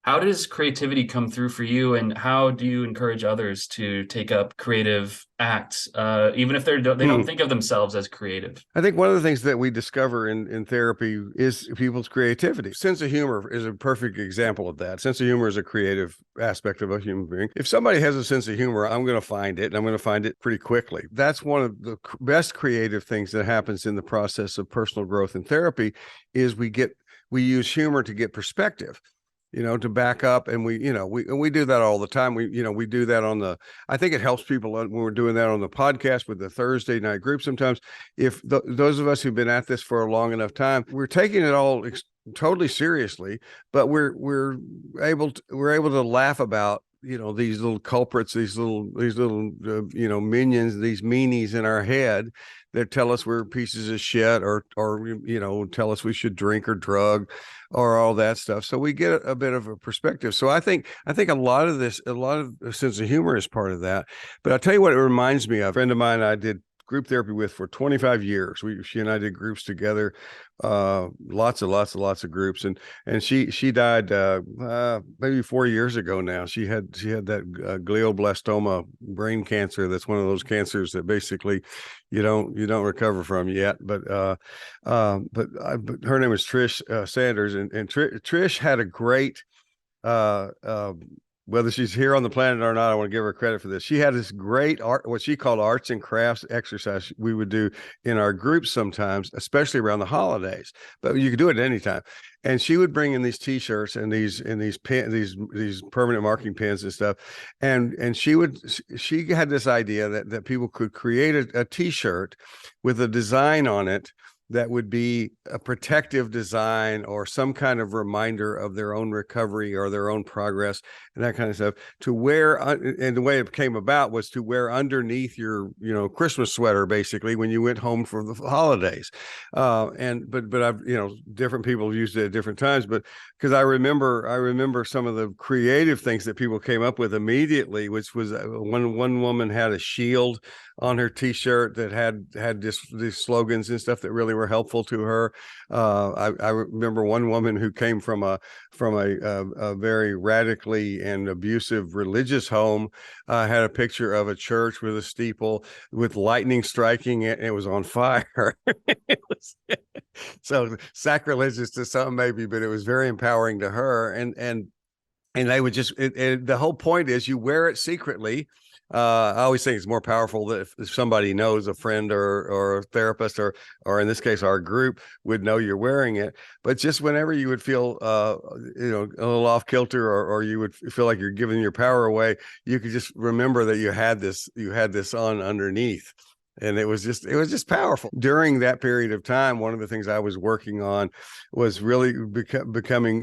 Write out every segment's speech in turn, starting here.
how does creativity come through for you, and how do you encourage others to take up creative acts, even if they don't Hmm. think of themselves as creative? I think one of the things that we discover in therapy is people's creativity. Sense of humor is a perfect example of that. Sense of humor is a creative aspect of a human being. If somebody has a sense of humor, I'm going to find it, and I'm going to find it pretty quickly. That's one of the best creative things that happens in the process of personal growth in therapy is we use humor to get perspective, to back up. And we do that all the time. We do that I think it helps people when we're doing that on the podcast with the Thursday night group. Sometimes if those of us who've been at this for a long enough time, we're taking it all totally seriously, but we're able to laugh about these little culprits, these little minions, these meanies in our head that tell us we're pieces of shit, or tell us we should drink or drug or all that stuff. So we get a bit of a perspective. So I think a lot of a sense of humor is part of that. But I'll tell you what it reminds me of. A friend of mine I did group therapy with for 25 years. She and I did groups together, lots of groups. And she died maybe 4 years ago now. She had that glioblastoma brain cancer. That's one of those cancers that basically you don't recover from yet. But her name is Trish Sanders, and Trish had a great uh, uh, whether she's here on the planet or not, I want to give her credit for this. She had this great art, what she called arts and crafts exercise we would do in our groups sometimes, especially around the holidays. But you could do it at any time. And she would bring in these T-shirts and these permanent marking pens and stuff. And she had this idea that people could create a T-shirt with a design on it that would be a protective design or some kind of reminder of their own recovery or their own progress and that kind of stuff to wear. And the way it came about was to wear underneath your, Christmas sweater, basically, when you went home for the holidays. But I've, different people used it at different times, but because I remember some of the creative things that people came up with immediately, which was one woman had a shield on her T-shirt that had these slogans and stuff that really were helpful to her. I remember one woman who came from a very radically and abusive religious home, had a picture of a church with a steeple with lightning striking it, and it was on fire. It was so sacrilegious to some maybe, but it was very empowering to her. And they would the whole point is you wear it secretly. I always think it's more powerful that if somebody knows, a friend or a therapist or in this case our group would know you're wearing it. But just whenever you would feel a little off kilter, or you would feel like you're giving your power away, you could just remember that you had this on underneath. And it was just powerful. During that period of time, one of the things I was working on was really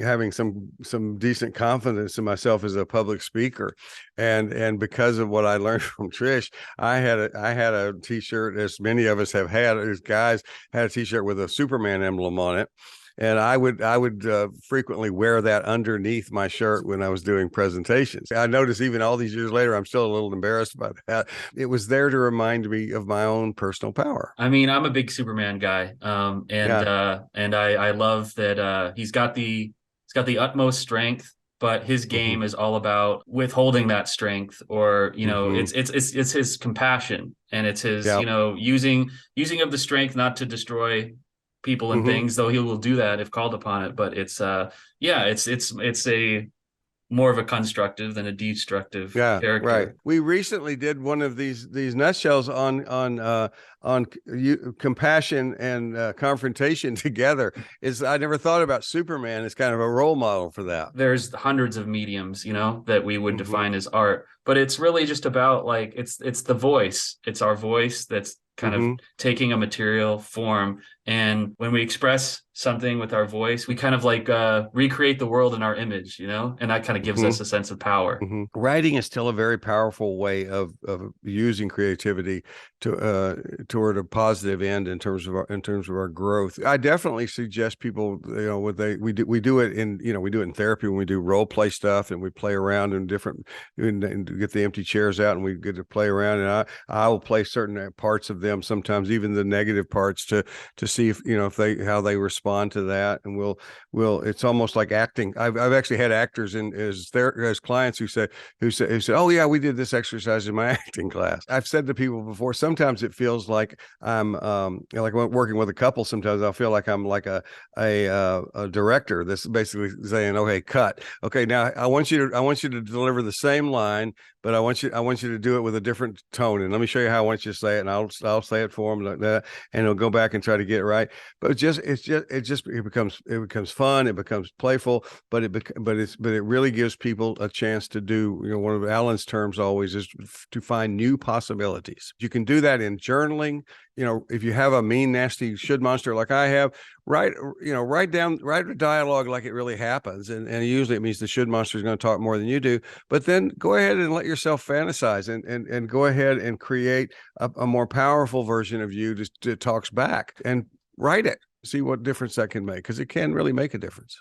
having some decent confidence in myself as a public speaker. And because of what I learned from Trish, I had a T-shirt, as many of us have had as guys, had a T-shirt with a Superman emblem on it. And I would frequently wear that underneath my shirt when I was doing presentations. I notice even all these years later, I'm still a little embarrassed by that. It was there to remind me of my own personal power. I mean, I'm a big Superman guy, Yeah. and I love that he's got the utmost strength, but his Hmm. game is all about withholding that strength, or Hmm. it's his compassion, and it's his Yeah. using of the strength not to destroy people and Hmm. things, though he will do that if called upon it. But yeah, it's a more of a constructive than a destructive Yeah, right. character. We recently did one of these nutshells on compassion and confrontation together. Is I never thought about Superman as kind of a role model for that. There's hundreds of mediums, that we would Hmm. define as art, but it's really just about, like, it's the voice. It's our voice that's kind of Hmm. taking a material form. And when we express something with our voice, we kind of like recreate the world in our image, and that kind of gives Hmm. us a sense of power. Writing is still a very powerful way of using creativity toward a positive end in terms of our growth. I definitely suggest people, what we do it in therapy when we do role play stuff and we play around in get the empty chairs out and we get to play around, and I will play certain parts of them, sometimes even the negative parts, to see if, you know, if they, how they respond to that. And we'll it's almost like acting. I've actually had actors as clients who say, oh yeah, we did this exercise in my acting class. I've said to people before, sometimes it feels like I'm like working with a couple, sometimes I'll feel like I'm like a director that's basically saying, okay, cut. Okay, now I want you to deliver the same line, but I want you to do it with a different tone. And let me show you how I want you to say it. And I'll say it for them like that, and he'll go back and try to get it right. But it becomes fun. It becomes playful, but it really gives people a chance to do, you know, one of Alan's terms always is to find new possibilities. You can do that in journaling. You know, if you have a mean, nasty should monster like I have, write a dialogue like it really happens. And usually it means the should monster is going to talk more than you do. But then go ahead and let yourself fantasize and go ahead and create a more powerful version of you that talks back, and write it. See what difference that can make, because it can really make a difference.